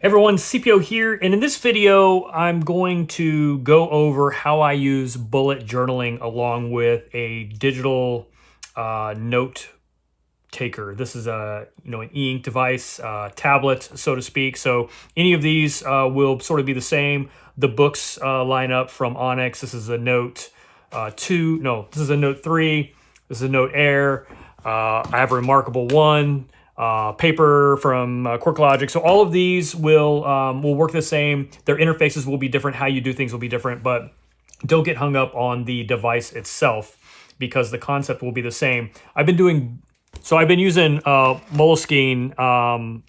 Everyone, CPO here, and in this video, I'm going to go over how I use bullet journaling along with a digital note taker. This is an e-ink device, tablet, so to speak. So any of these will sort of be the same. The Boox lineup from Onyx. This is a Note 2. No, this is a Note 3. This is a Note Air. I have a Remarkable 1. Paper from QuirkLogic. So all of these will work the same. Their interfaces will be different. How you do things will be different, but don't get hung up on the device itself because the concept will be the same. I've been using Moleskine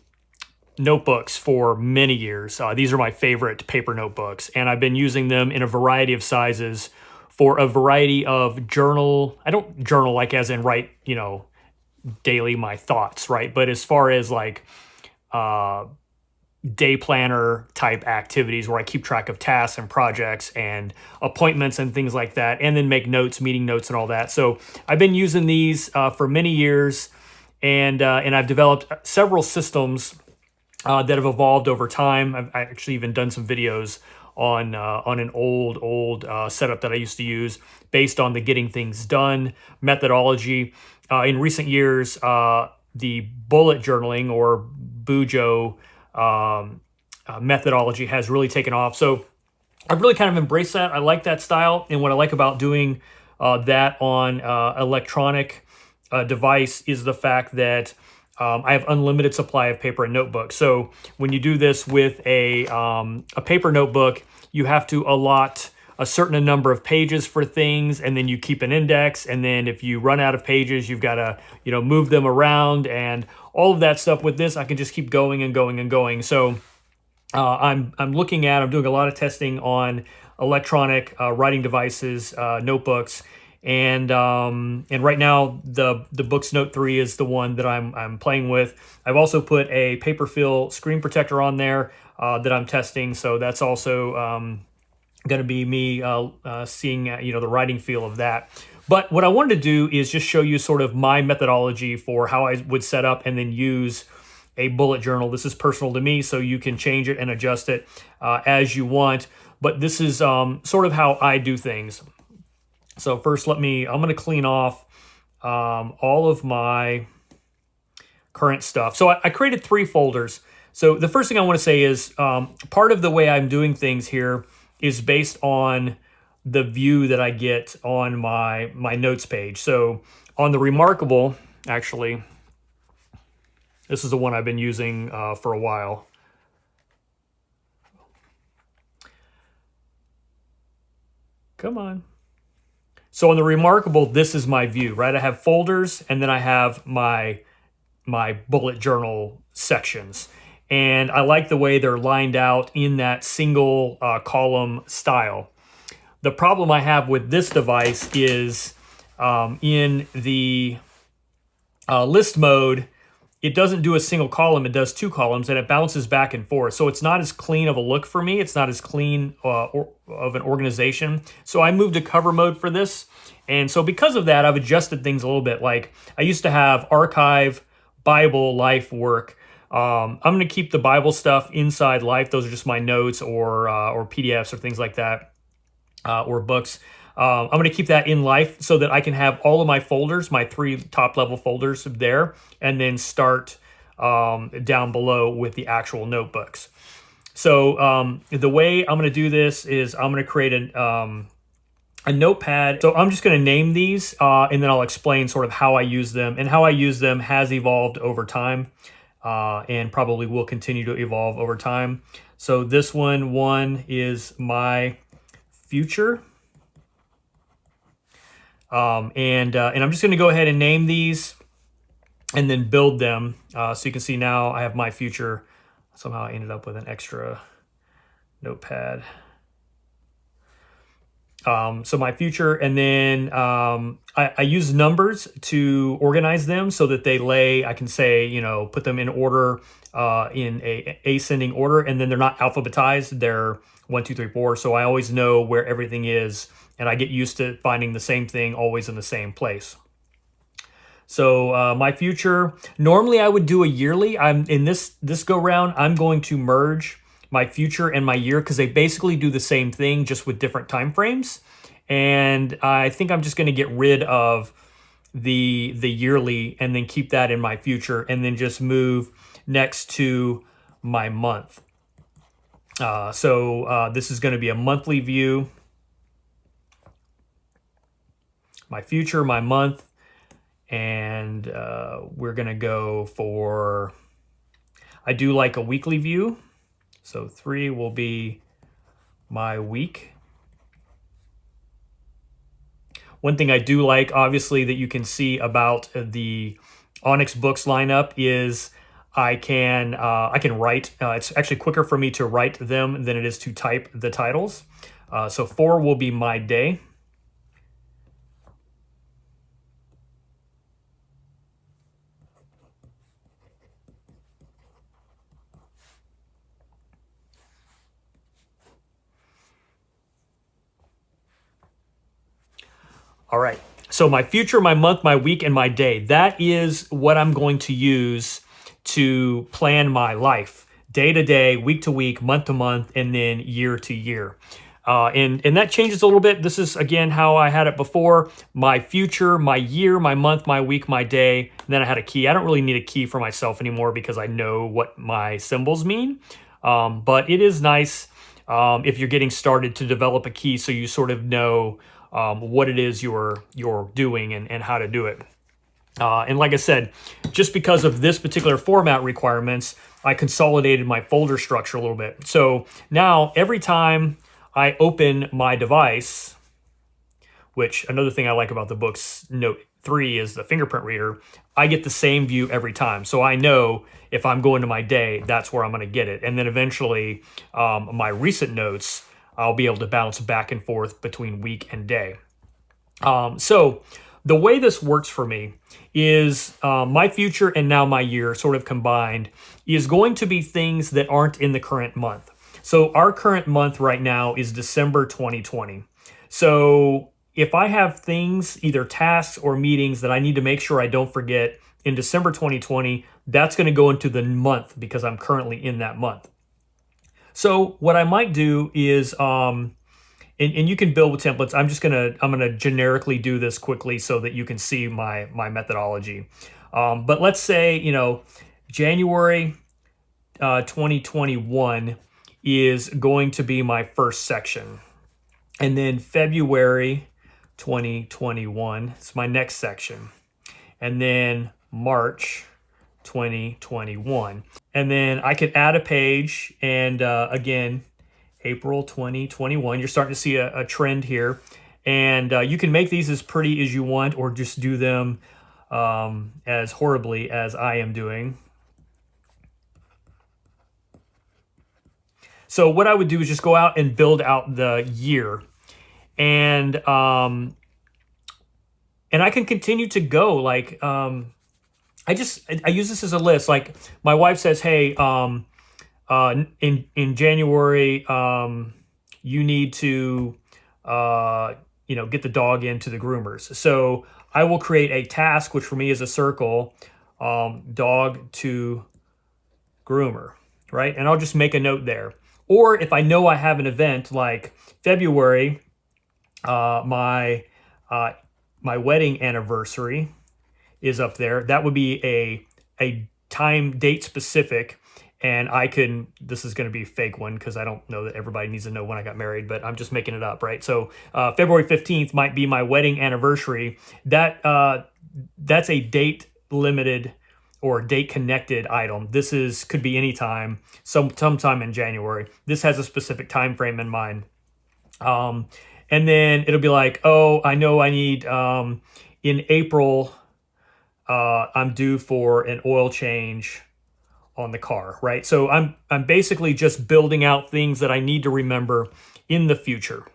notebooks for many years. These are my favorite paper notebooks, and I've been using them in a variety of sizes for a variety of journal. I don't journal like as in write, daily my thoughts, right? But as far as like day planner type activities where I keep track of tasks and projects and appointments and things like that, and then make notes, meeting notes and all that. So I've been using these for many years, and I've developed several systems that have evolved over time. I've actually even done some videos on an old setup that I used to use based on the getting things done methodology. In recent years, the bullet journaling or BuJo methodology has really taken off. So I've really kind of embraced that. I like that style. And what I like about doing that on electronic device is the fact that I have unlimited supply of paper and notebooks. So when you do this with a paper notebook, you have to allot a certain number of pages for things, and then you keep an index. And then if you run out of pages, you've got to, move them around and all of that stuff. With this, I can just keep going and going and going. So I'm doing a lot of testing on electronic writing devices, notebooks, and right now the Boox Note 3 is the one that I'm playing with. I've also put a paper fill screen protector on there that I'm testing. So that's also going to be me seeing the writing feel of that. But what I wanted to do is just show you sort of my methodology for how I would set up and then use a bullet journal. This is personal to me, so you can change it and adjust it as you want. But this is sort of how I do things. So first, I'm going to clean off all of my current stuff. So I created 3 folders. So the first thing I want to say is part of the way I'm doing things here is based on the view that I get on my notes page. So on the Remarkable, actually, this is the one I've been using for a while. Come on. So on the Remarkable, this is my view, right? I have folders, and then I have my bullet journal sections. And I like the way they're lined out in that single column style. The problem I have with this device is in the list mode, it doesn't do a single column, it does 2 columns, and it bounces back and forth. So it's not as clean of a look for me. It's not as clean of an organization. So I moved to cover mode for this. And so because of that, I've adjusted things a little bit. Like I used to have archive, Bible, life, work. I'm going to keep the Bible stuff inside life. Those are just my notes or PDFs or things like that, or books. I'm going to keep that in life so that I can have all of my folders, my 3 top level folders there, and then start down below with the actual notebooks. So the way I'm going to do this is I'm going to create a notepad. So I'm just going to name these and then I'll explain sort of how I use them. And how I use them has evolved over time and probably will continue to evolve over time. So this one is my future. And I'm just going to go ahead and name these and then build them. So you can see now I have my future. Somehow I ended up with an extra notepad. So my future, and then I use numbers to organize them so that I can say, put them in order, in a ascending order, and then they're not alphabetized. They're 1, 2, 3, 4. So I always know where everything is, and I get used to finding the same thing always in the same place. So my future, normally I would do a yearly. I'm in this go round, I'm going to merge my future and my year because they basically do the same thing just with different time frames. And I think I'm just going to get rid of the yearly and then keep that in my future and then just move next to my month. So this is going to be a monthly view. My future, my month, and we're going to go for, I do like a weekly view. So 3 will be my week. One thing I do like, obviously, that you can see about the Onyx Boox lineup is I can write. It's actually quicker for me to write them than it is to type the titles. So 4 will be my day. All right. So my future, my month, my week, and my day. That is what I'm going to use to plan my life. Day to day, week to week, month to month, and then year to year. And that changes a little bit. This is, again, how I had it before. My future, my year, my month, my week, my day. And then I had a key. I don't really need a key for myself anymore because I know what my symbols mean. But it is nice if you're getting started to develop a key so you sort of know what it is you're doing and how to do it. And like I said, just because of this particular format requirements, I consolidated my folder structure a little bit. So now every time I open my device, which another thing I like about the Boox Note 3 is the fingerprint reader, I get the same view every time. So I know if I'm going to my day, that's where I'm going to get it. And then eventually my recent notes, I'll be able to bounce back and forth between week and day. So the way this works for me is my future and now my year sort of combined is going to be things that aren't in the current month. So our current month right now is December 2020. So if I have things, either tasks or meetings that I need to make sure I don't forget in December 2020, that's going to go into the month because I'm currently in that month. So what I might do is, and you can build with templates. I'm gonna generically do this quickly so that you can see my methodology. But let's say, January 2021 is going to be my first section. And then February 2021 is my next section. And then March 2021. And then I could add a page, and again, April 2021. You're starting to see a trend here. And you can make these as pretty as you want or just do them as horribly as I am doing. So what I would do is just go out and build out the year. And I can continue to go like, I use this as a list. Like my wife says, hey, in January, you need to, get the dog into the groomers. So I will create a task, which for me is a circle, dog to groomer, right? And I'll just make a note there. Or if I know I have an event like February, my wedding anniversary is up there. That would be a time date specific. And this is going to be a fake one because I don't know that everybody needs to know when I got married, but I'm just making it up, right? So February 15th might be my wedding anniversary. That's a date limited or date connected item. This could be any time, sometime in January. This has a specific time frame in mind. And then it'll be like, oh, I know I need, in April, I'm due for an oil change on the car, right? So I'm basically just building out things that I need to remember in the future.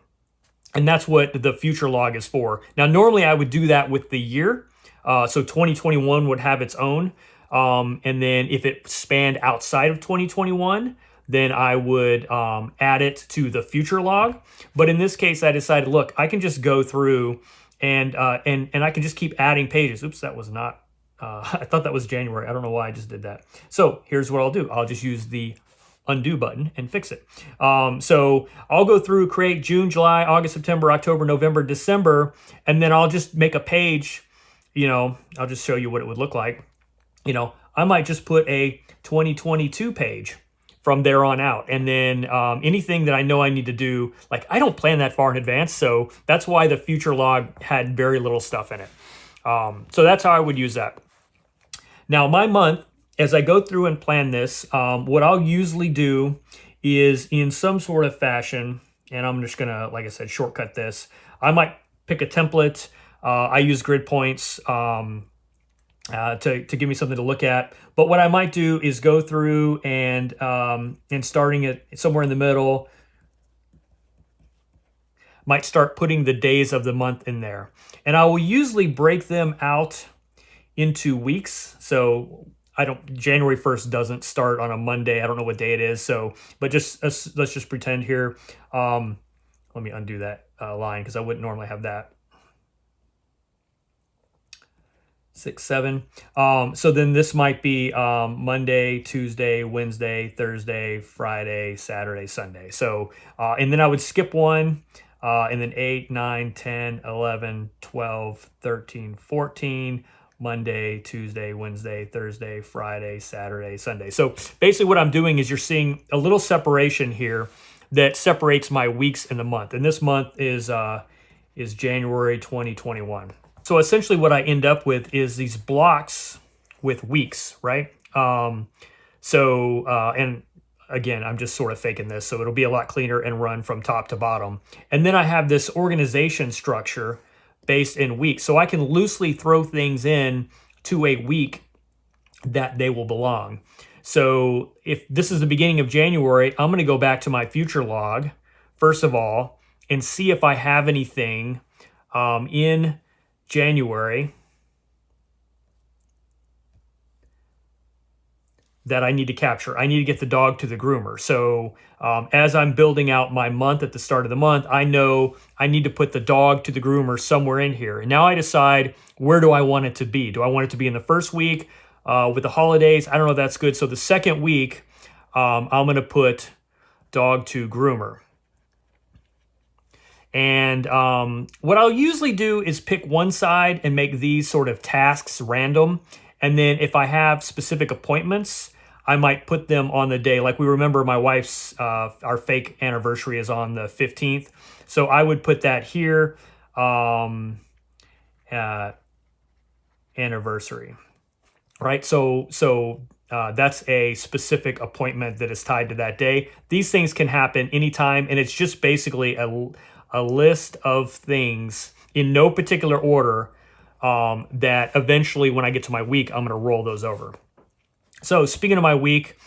And that's what the future log is for. Now, normally I would do that with the year. So 2021 would have its own. And then if it spanned outside of 2021, then I would add it to the future log. But in this case, I decided, look, I can just go through and I can just keep adding pages. Oops, that was not I thought that was January. I don't know why I just did that. So here's what I'll do. I'll just use the undo button and fix it. So I'll go through, create June, July, August, September, October, November, December, and then I'll just make a page. I'll just show you what it would look like. I might just put a 2022 page from there on out. And then anything that I know I need to do, like I don't plan that far in advance. So that's why the future log had very little stuff in it. So that's how I would use that. Now my month, as I go through and plan this, what I'll usually do is in some sort of fashion, and I'm just gonna, like I said, shortcut this. I might pick a template. I use grid points to give me something to look at. But what I might do is go through and starting it somewhere in the middle, might start putting the days of the month in there. And I will usually break them out into weeks. So January 1st doesn't start on a Monday. I don't know what day it is. So, but let's just pretend here. Let me undo that line because I wouldn't normally have that. 6, 7. So then this might be Monday, Tuesday, Wednesday, Thursday, Friday, Saturday, Sunday. So, and then I would skip one, and then 8, 9, 10, 11, 12, 13, 14, Monday, Tuesday, Wednesday, Thursday, Friday, Saturday, Sunday. So basically what I'm doing is you're seeing a little separation here that separates my weeks in the month. And this month is January 2021. So essentially what I end up with is these blocks with weeks, right? And again, I'm just sort of faking this, so it'll be a lot cleaner and run from top to bottom. And then I have this organization structure based in weeks. So I can loosely throw things in to a week that they will belong. So if this is the beginning of January, I'm going to go back to my future log, first of all, and see if I have anything in January that I need to capture. I need to get the dog to the groomer. So as I'm building out my month at the start of the month, I know I need to put the dog to the groomer somewhere in here. And now I decide, where do I want it to be? Do I want it to be in the first week with the holidays? I don't know if that's good. So the second week, I'm going to put dog to groomer. And what I'll usually do is pick one side and make these sort of tasks random. And then if I have specific appointments, I might put them on the day. Like we remember my wife's, our fake anniversary is on the 15th. So I would put that here, anniversary, right? So that's a specific appointment that is tied to that day. These things can happen anytime, and it's just basically a list of things in no particular order that eventually when I get to my week, I'm going to roll those over. So speaking of my week,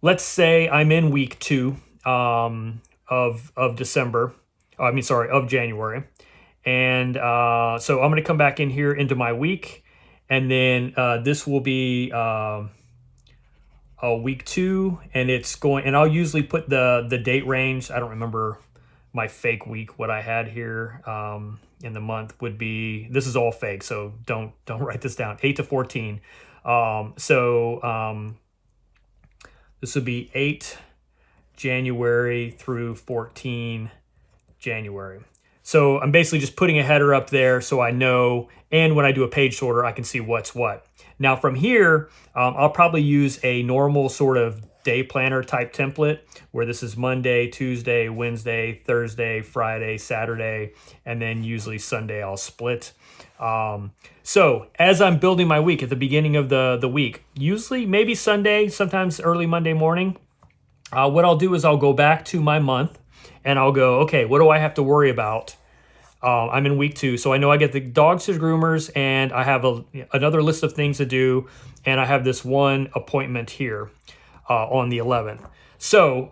let's say I'm in week 2 of December. Of January. And so I'm going to come back in here into my week, and then this will be week 2, and it's going, and I'll usually put the date range. I don't remember my fake week. What I had here in the month would be, this is all fake, so don't write this down. 8 to 14. This would be 8 January through 14 January. So I'm basically just putting a header up there so I know, and when I do a page sorter, I can see what's what. Now from here, I'll probably use a normal sort of day planner type template where this is Monday, Tuesday, Wednesday, Thursday, Friday, Saturday, and then usually Sunday I'll split. So as I'm building my week at the beginning of the week, usually maybe Sunday, sometimes early Monday morning, what I'll do is I'll go back to my month and I'll go, okay, what do I have to worry about? I'm in week 2, so I know I get the dogs to groomers, and I have another list of things to do, and I have this one appointment here on the 11th. So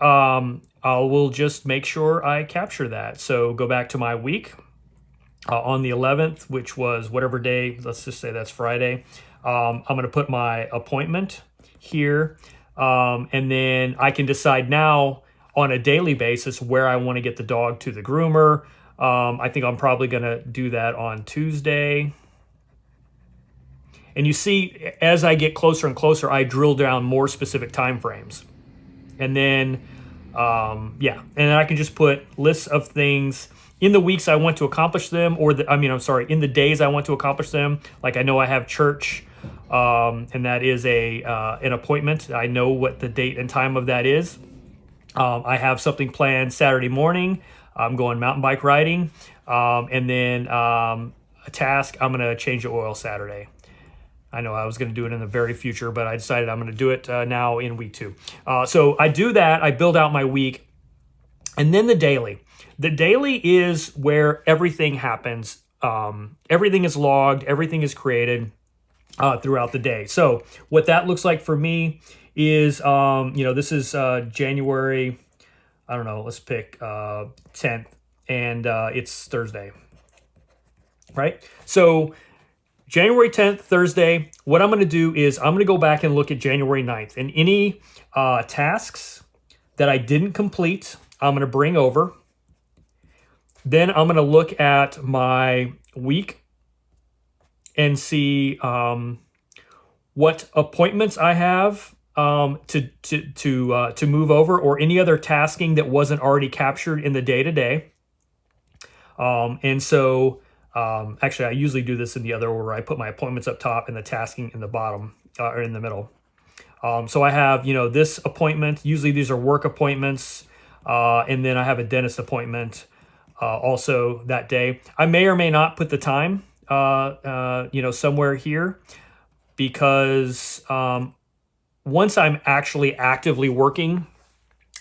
I will just make sure I capture that. So go back to my week on the 11th, which was whatever day, let's just say that's Friday. I'm going to put my appointment here, and then I can decide now on a daily basis where I want to get the dog to the groomer. I think I'm probably going to do that on Tuesday. And you see, as I get closer and closer, I drill down more specific time frames. And then, yeah, and then I can just put lists of things in the weeks I want to accomplish them, or in the days I want to accomplish them. Like I know I have church, and that is an appointment. I know what the date and time of that is. I have something planned Saturday morning. I'm going mountain bike riding, and then a task. I'm going to change the oil Saturday. I know I was going to do it in the very future, but I decided I'm going to do it now in week 2. So I do that. I build out my week. And then the daily. The daily is where everything happens. Everything is logged. Everything is created throughout the day. So what that looks like for me is, this is January, I don't know, let's pick 10th. And it's Thursday, right? So January 10th, Thursday, what I'm going to do is I'm going to go back and look at January 9th. And any tasks that I didn't complete, I'm going to bring over. Then I'm going to look at my week and see what appointments I have to move over, or any other tasking that wasn't already captured in the day-to-day. Actually, I usually do this in the other order. I put my appointments up top and the tasking in the bottom, or in the middle. So I have, this appointment. Usually these are work appointments. And then I have a dentist appointment also that day. I may or may not put the time, somewhere here, because once I'm actually actively working,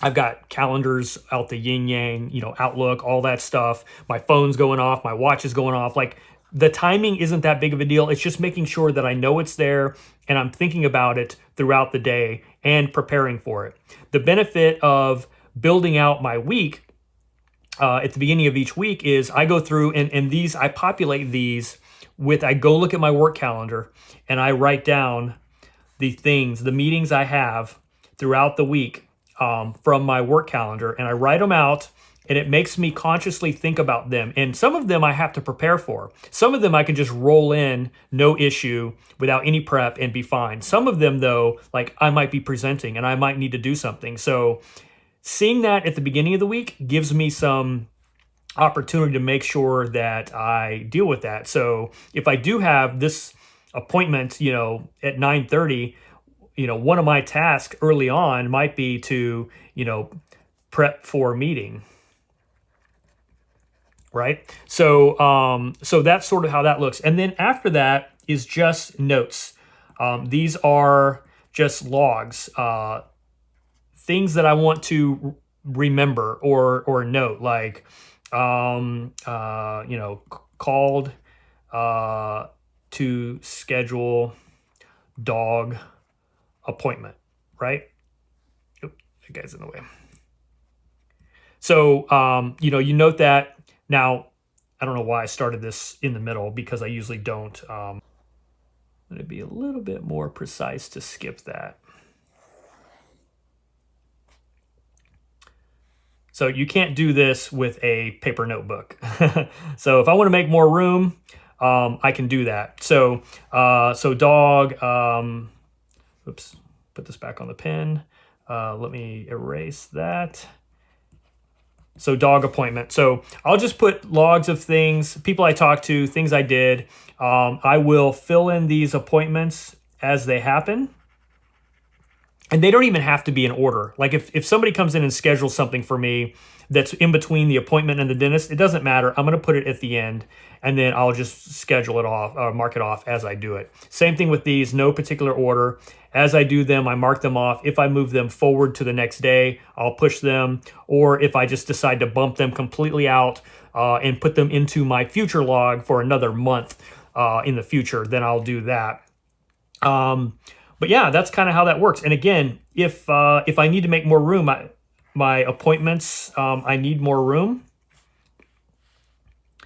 I've got calendars out the yin yang, Outlook, all that stuff. My phone's going off, my watch is going off. Like, the timing isn't that big of a deal. It's just making sure that I know it's there and I'm thinking about it throughout the day and preparing for it. The benefit of building out my week at the beginning of each week is I go through and I populate these I go look at my work calendar and I write down the meetings I have throughout the week from my work calendar, and I write them out, and it makes me consciously think about them. And some of them I have to prepare for. Some of them I can just roll in, no issue, without any prep and be fine. Some of them, though, like I might be presenting and I might need to do something. So seeing that at the beginning of the week gives me some opportunity to make sure that I deal with that. So if I do have this appointment, at 9:30, one of my tasks early on might be to, prep for a meeting, right? So, so that's sort of how that looks. And then after that is just notes. These are just logs, things that I want to remember or note, like, called to schedule dog appointment, right? Oop, that guy's in the way. So, you note that. Now, I don't know why I started this in the middle, because I usually don't. I'm going to be a little bit more precise to skip that. So you can't do this with a paper notebook. So if I want to make more room, I can do that. So, dog, oops, put this back on the pen. Let me erase that. So dog appointment. So I'll just put logs of things, people I talked to, things I did. I will fill in these appointments as they happen. And they don't even have to be in order. Like if somebody comes in and schedules something for me that's in between the appointment and the dentist, it doesn't matter. I'm going to put it at the end, and then I'll just schedule it off, mark it off as I do it. Same thing with these, no particular order. As I do them, I mark them off. If I move them forward to the next day, I'll push them. Or if I just decide to bump them completely out and put them into my future log for another month in the future, then I'll do that. But yeah, that's kind of how that works. And again, if I need to make more room, my appointments, I need more room.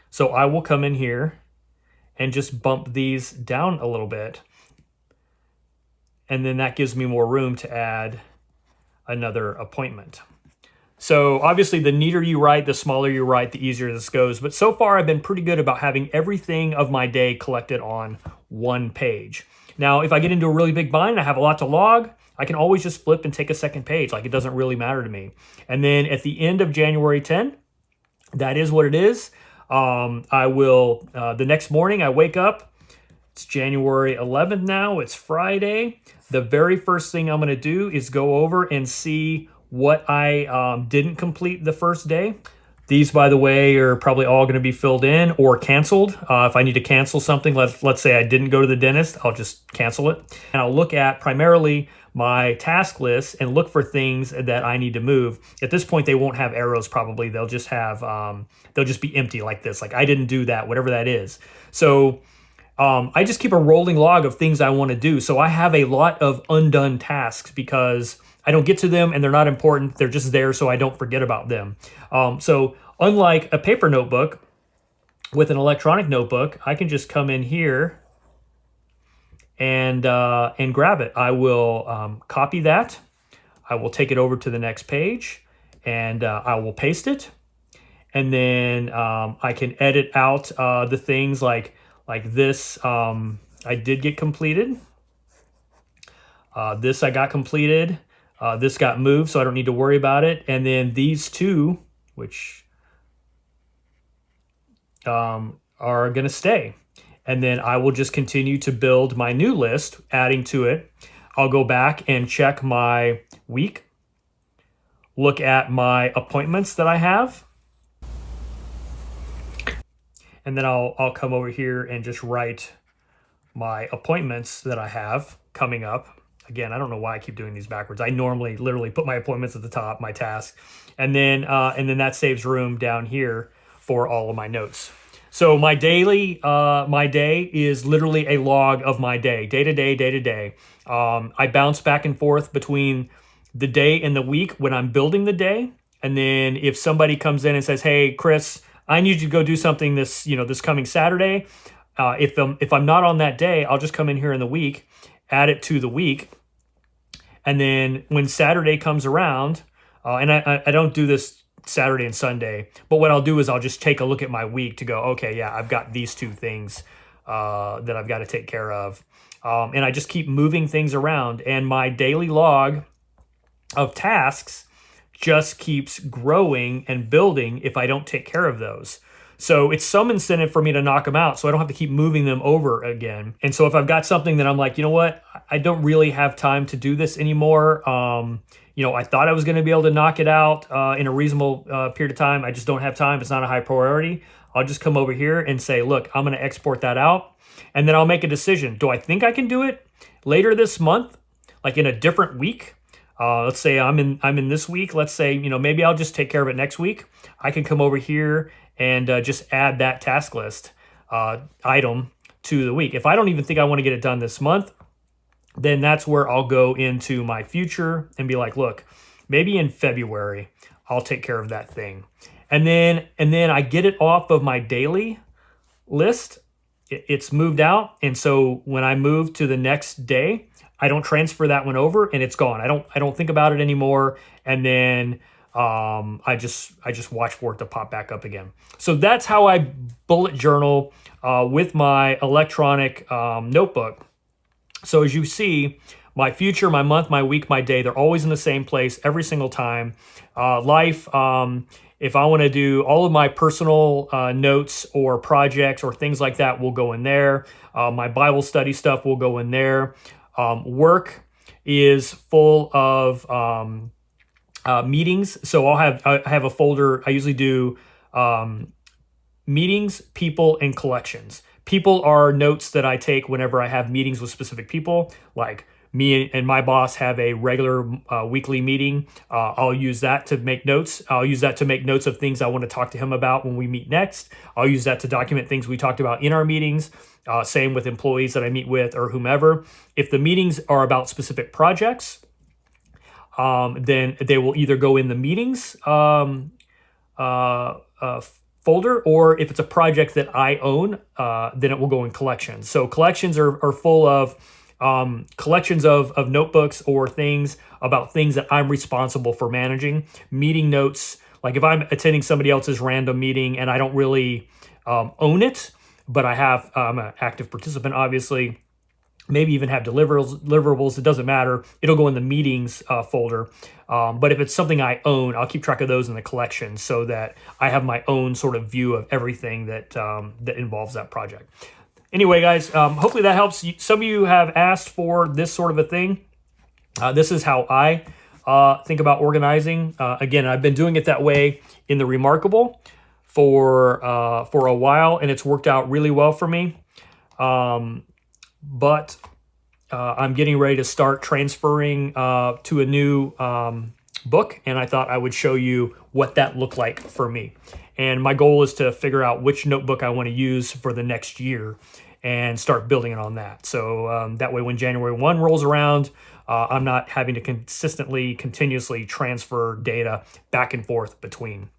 So I will come in here and just bump these down a little bit. And then that gives me more room to add another appointment. So obviously the neater you write, the smaller you write, the easier this goes. But so far I've been pretty good about having everything of my day collected on one page. Now, if I get into a really big bind and I have a lot to log, I can always just flip and take a second page. Like, it doesn't really matter to me. And then at the end of January 10, that is what it is. I will, the next morning I wake up, it's January 11th now, it's Friday. The very first thing I'm gonna do is go over and see what I didn't complete the first day. These, by the way, are probably all going to be filled in or canceled. If I need to cancel something, let's say I didn't go to the dentist, I'll just cancel it. And I'll look at primarily my task list and look for things that I need to move. At this point, they won't have arrows probably. They'll just have, they'll just be empty like this. Like, I didn't do that, whatever that is. So I just keep a rolling log of things I want to do. So I have a lot of undone tasks because I don't get to them and they're not important. They're just there so I don't forget about them. So unlike a paper notebook, with an electronic notebook, I can just come in here and grab it. I will copy that. I will take it over to the next page and I will paste it. And then I can edit out the things like this. I did get completed. This I got completed. This got moved, so I don't need to worry about it. And then these two, which are going to stay. And then I will just continue to build my new list, adding to it. I'll go back and check my week, look at my appointments that I have. And then I'll come over here and just write my appointments that I have coming up. Again, I don't know why I keep doing these backwards. I normally literally put my appointments at the top, my task, and then that saves room down here for all of my notes. So my daily, my day is literally a log of my day, day to day, day to day. I bounce back and forth between the day and the week when I'm building the day, and then if somebody comes in and says, "Hey, Chris, I need you to go do something this coming Saturday," if I'm not on that day, I'll just come in here in the week, add it to the week. And then when Saturday comes around, and I don't do this Saturday and Sunday, but what I'll do is I'll just take a look at my week to go, okay, yeah, I've got these two things that I've got to take care of. And I just keep moving things around. And my daily log of tasks just keeps growing and building if I don't take care of those. So it's some incentive for me to knock them out so I don't have to keep moving them over again. And so if I've got something that I'm like, you know what, I don't really have time to do this anymore. I thought I was going to be able to knock it out in a reasonable period of time. I just don't have time. It's not a high priority. I'll just come over here and say, look, I'm going to export that out. And then I'll make a decision. Do I think I can do it later this month, like in a different week? Let's say I'm in this week. Let's say, maybe I'll just take care of it next week. I can come over here and just add that task list item to the week. If I don't even think I want to get it done this month, then that's where I'll go into my future and be like, look, maybe in February, I'll take care of that thing. And then I get it off of my daily list. It's moved out. And so when I move to the next day, I don't transfer that one over and it's gone. I don't think about it anymore. And then I just watch for it to pop back up again. So that's how I bullet journal with my electronic notebook. So as you see, my future, my month, my week, my day, they're always in the same place every single time. Life, if I want to do all of my personal notes or projects or things like that will go in there. My Bible study stuff will go in there. Work is full of meetings. So I have a folder. I usually do meetings, people, and collections. People are notes that I take whenever I have meetings with specific people. Like me and my boss have a regular weekly meeting. I'll use that to make notes. I'll use that to make notes of things I want to talk to him about when we meet next. I'll use that to document things we talked about in our meetings. Same with employees that I meet with or whomever. If the meetings are about specific projects, then they will either go in the meetings folder, or if it's a project that I own, then it will go in collections. So collections are full of collections of notebooks or things about things that I'm responsible for managing. Meeting notes, like if I'm attending somebody else's random meeting and I don't really own it, but I'm an active participant, obviously. maybe even have deliverables. It doesn't matter. It'll go in the meetings folder. But if it's something I own, I'll keep track of those in the collection so that I have my own sort of view of everything that that involves that project. Anyway, guys, hopefully that helps. Some of you have asked for this sort of a thing. This is how I think about organizing. Again, I've been doing it that way in the Remarkable for a while, and it's worked out really well for me. But I'm getting ready to start transferring to a new book, and I thought I would show you what that looked like for me. And my goal is to figure out which notebook I want to use for the next year and start building it on that. So that way when January 1 rolls around, I'm not having to continuously transfer data back and forth between.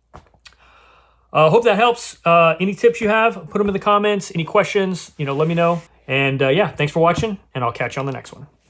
Hope that helps. Any tips you have, put them in the comments. Any questions, let me know. And yeah, thanks for watching, and I'll catch you on the next one.